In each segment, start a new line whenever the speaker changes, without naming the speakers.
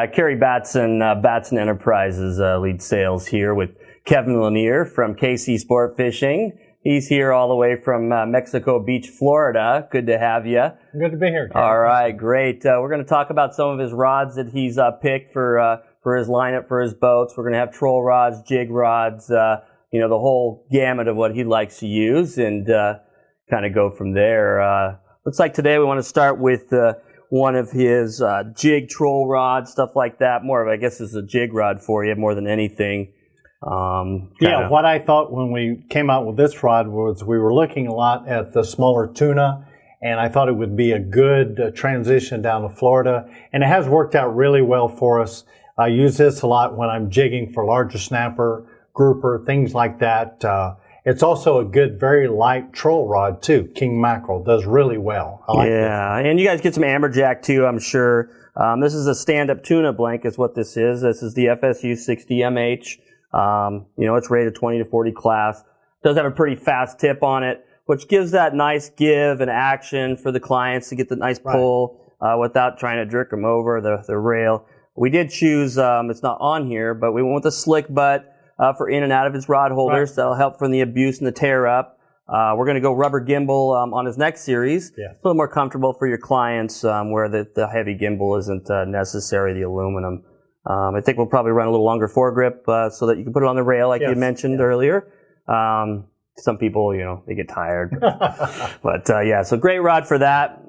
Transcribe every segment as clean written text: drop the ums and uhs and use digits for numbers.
Kerry Batson, Baston Enterprises lead sales here with Kevin Lanier from KC Sportfishing. He's here all the way from Mexico Beach, Florida. Good to have you.
Good to be here, Kerry.
All right, great. We're going to talk about some of his rods that he's picked for his lineup for his boats. We're going to have troll rods, jig rods, the whole gamut of what he likes to use, and kind of go from there. Looks like today we want to start with one of his jig troll rods, stuff like that. More of, I guess, is a jig rod for you more than anything.
What I thought when we came out with this rod was we were looking a lot at the smaller tuna, and I thought it would be a good transition down to Florida, and it has worked out really well for us. I use this a lot when I'm jigging for larger snapper, grouper, things like that. It's also a good, very light troll rod too. King mackerel does really well. I like this.
And you guys get some amberjack too, I'm sure. This is a stand-up tuna blank is what this is. This is the FSU 60MH. It's rated 20 to 40 class. Does have a pretty fast tip on it, which gives that nice give and action for the clients to get the nice pull without trying to jerk them over the rail. We did choose, it's not on here, but we went with a slick butt for in and out of his rod holders. That'll help from the abuse and the tear up. We're going to go rubber gimbal on his next series. Yeah. A little more comfortable for your clients where the heavy gimbal isn't necessary, the aluminum. I think we'll probably run a little longer foregrip so that you can put it on the rail like you mentioned earlier. Some people, they get tired. But so great rod for that.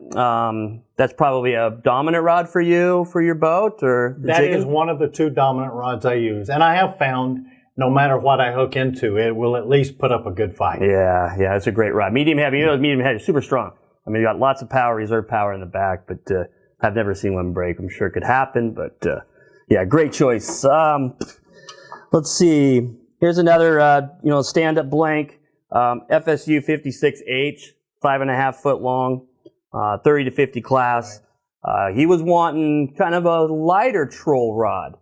That's probably a dominant rod for you for your boat, or
that is one of the two dominant rods I use, and I have found no matter what I hook into, it will at least put up a good fight. Yeah,
it's a great rod. Medium heavy, medium heavy is super strong. I mean, you got lots of power, reserve power in the back, but I've never seen one break. I'm sure it could happen, but great choice. Let's see. Here's another, stand-up blank, FSU 56H, 5.5 foot long, 30 to 50 class. He was wanting kind of a lighter troll rod,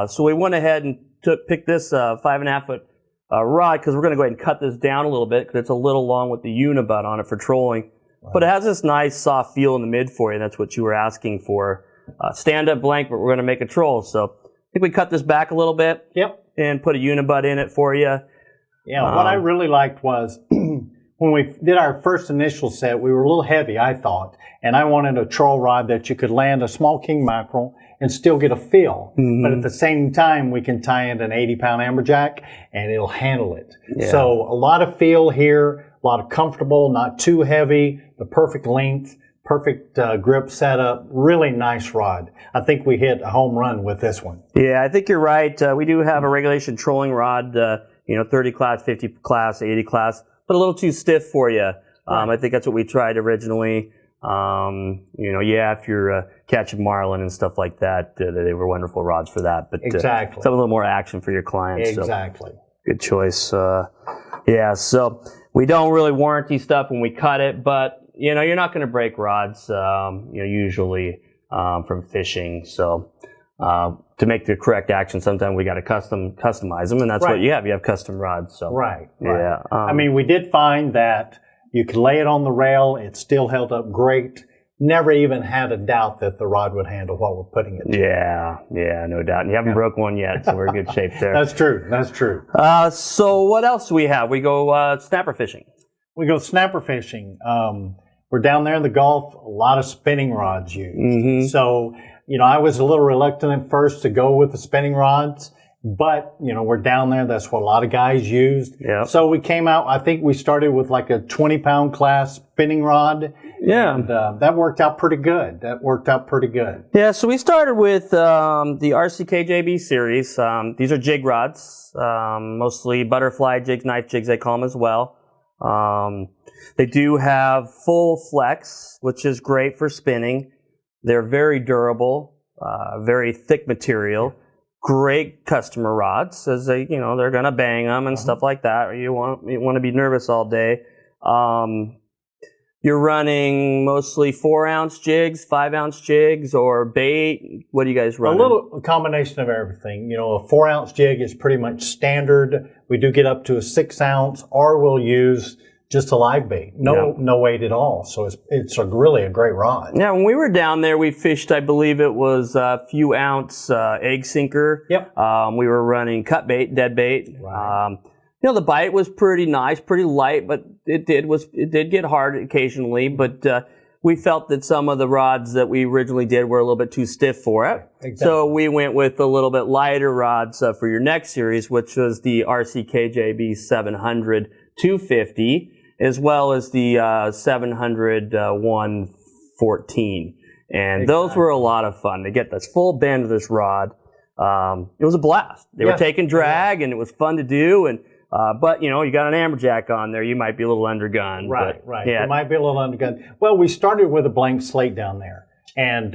so we went ahead and picked this 5.5 foot rod because we're going to go ahead and cut this down a little bit because it's a little long with the unibutt on it for trolling. But it has this nice soft feel in the mid for you. That's what you were asking for. Stand-up blank, but we're going to make a troll. So I think we cut this back a little bit.
Yep.
And put a unibutt in it for you.
Yeah, what I really liked was when we did our first initial set, we were a little heavy, I thought, and I wanted a troll rod that you could land a small king mackerel and still get a feel. But at the same time, we can tie in an 80-pound amberjack, and it'll handle it. Yeah. So a lot of feel here, a lot of comfortable, not too heavy, the perfect length, perfect grip setup, really nice rod. I think we hit a home run with this one.
Yeah, I think you're right. We do have a regulation trolling rod, 30 class, 50 class, 80 class, but a little too stiff for you. I think that's what we tried originally. If you're catching marlin and stuff like that, they were wonderful rods for that. But
exactly,
some a little more action for your clients.
Exactly.
So, good choice. So we don't really warranty stuff when we cut it, but you're not going to break rods, usually from fishing. So to make the correct action, sometimes we got to customize them, and that's what you have. You have custom rods. So
Yeah. I mean, we did find that you could lay it on the rail. It still held up great. Never even had a doubt that the rod would handle what we're putting it to.
Yeah, no doubt. And you haven't broke one yet, so we're in good shape there.
That's true.
So what else do we have? We go snapper fishing.
We go snapper fishing. We're down there in the Gulf, a lot of spinning rods used. So, I was a little reluctant at first to go with the spinning rods, but, we're down there. That's what a lot of guys used. Yeah. So we came out, I think we started with like a 20-pound class spinning rod. Yeah. And that worked out pretty good.
Yeah, so we started with the RCKJB series. These are jig rods, mostly butterfly jigs, knife jigs, they call them as well. They do have full flex, which is great for spinning. They're very durable, very thick material, great customer rods, as they, they're going to bang them and stuff like that, or you want to be nervous all day. You're running mostly 4-ounce jigs, 5-ounce jigs, or bait. What do you guys run?
A combination of everything. A 4-ounce jig is pretty much standard. We do get up to a 6-ounce, or we'll use just a live bait, no weight at all. So it's really a great rod.
Yeah, when we were down there, we fished, I believe it was a few ounce egg sinker.
Yep.
We were running cut bait, dead bait.
Right.
The bite was pretty nice, pretty light, but it did get hard occasionally. But we felt that some of the rods that we originally did were a little bit too stiff for it.
Exactly.
So we went with a little bit lighter rods for your next series, which was the RCKJB 700 250, as well as the 700 114. And those were a lot of fun. To get this full bend of this rod, it was a blast. They were taking drag, and it was fun to do. And but you got an amberjack on there, you might be a little undergunned.
Right,
but,
right.
Yeah.
You might be a little undergunned. Well, we started with a blank slate down there. And,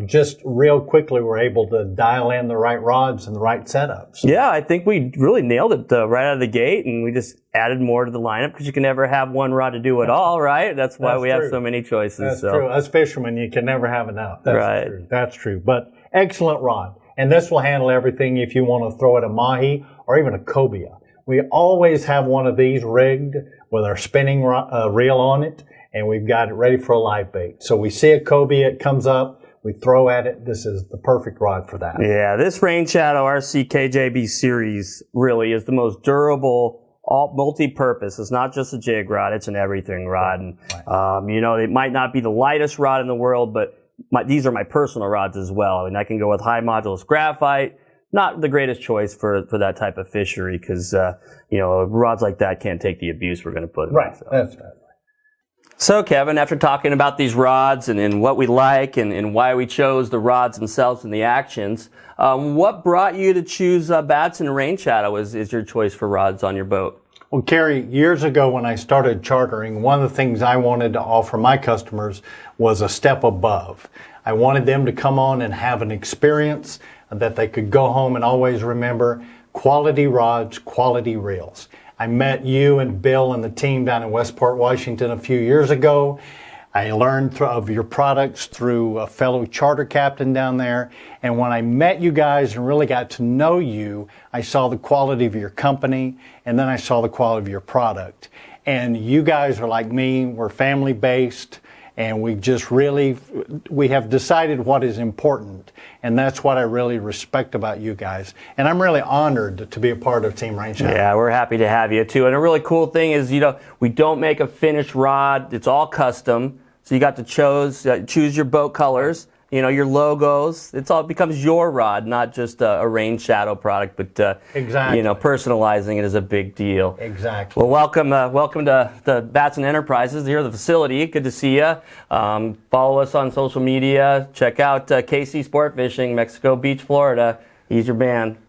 just real quickly we're able to dial in the right rods and the right setups.
Yeah, I think we really nailed it right out of the gate, and we just added more to the lineup because you can never have one rod to do it all, right? That's why we have so many choices.
That's true. As fishermen, you can never have enough. That's true. That's true. But excellent rod. And this will handle everything if you want to throw it a mahi or even a cobia. We always have one of these rigged with our spinning reel on it, and we've got it ready for a live bait. So we see a cobia, it comes up, we throw at it. This is the perfect rod for that.
Yeah, this Rain Shadow RCKJB series really is the most durable, multi-purpose. It's not just a jig rod, it's an everything rod. And, it might not be the lightest rod in the world, but these are my personal rods as well. And I can go with high modulus graphite. Not the greatest choice for that type of fishery because, rods like that can't take the abuse we're going to put in.
Right,
So.
that's right.
So, Kevin, after talking about these rods and what we like and why we chose the rods themselves and the actions, what brought you to choose Baston Rain Shadow as your choice for rods on your boat?
Well, Kerry, years ago when I started chartering, one of the things I wanted to offer my customers was a step above. I wanted them to come on and have an experience that they could go home and always remember: quality rods, quality reels. I met you and Bill and the team down in Westport, Washington a few years ago. I learned of your products through a fellow charter captain down there. And when I met you guys and really got to know you, I saw the quality of your company, and then I saw the quality of your product. And you guys are like me, we're family based, and we have decided what is important. And that's what I really respect about you guys. And I'm really honored to be a part of Team Rain Shadow.
Yeah, we're happy to have you too. And a really cool thing is, we don't make a finished rod. It's all custom. So you got to choose your boat colors, your logos. It becomes your rod, not just a Rain Shadow product, but
exactly.
Personalizing it is a big deal.
Exactly.
Well, welcome to the Baston Enterprises. Here at the facility. Good to see you. Follow us on social media. Check out KC Sportfishing, Mexico Beach, Florida. He's your man.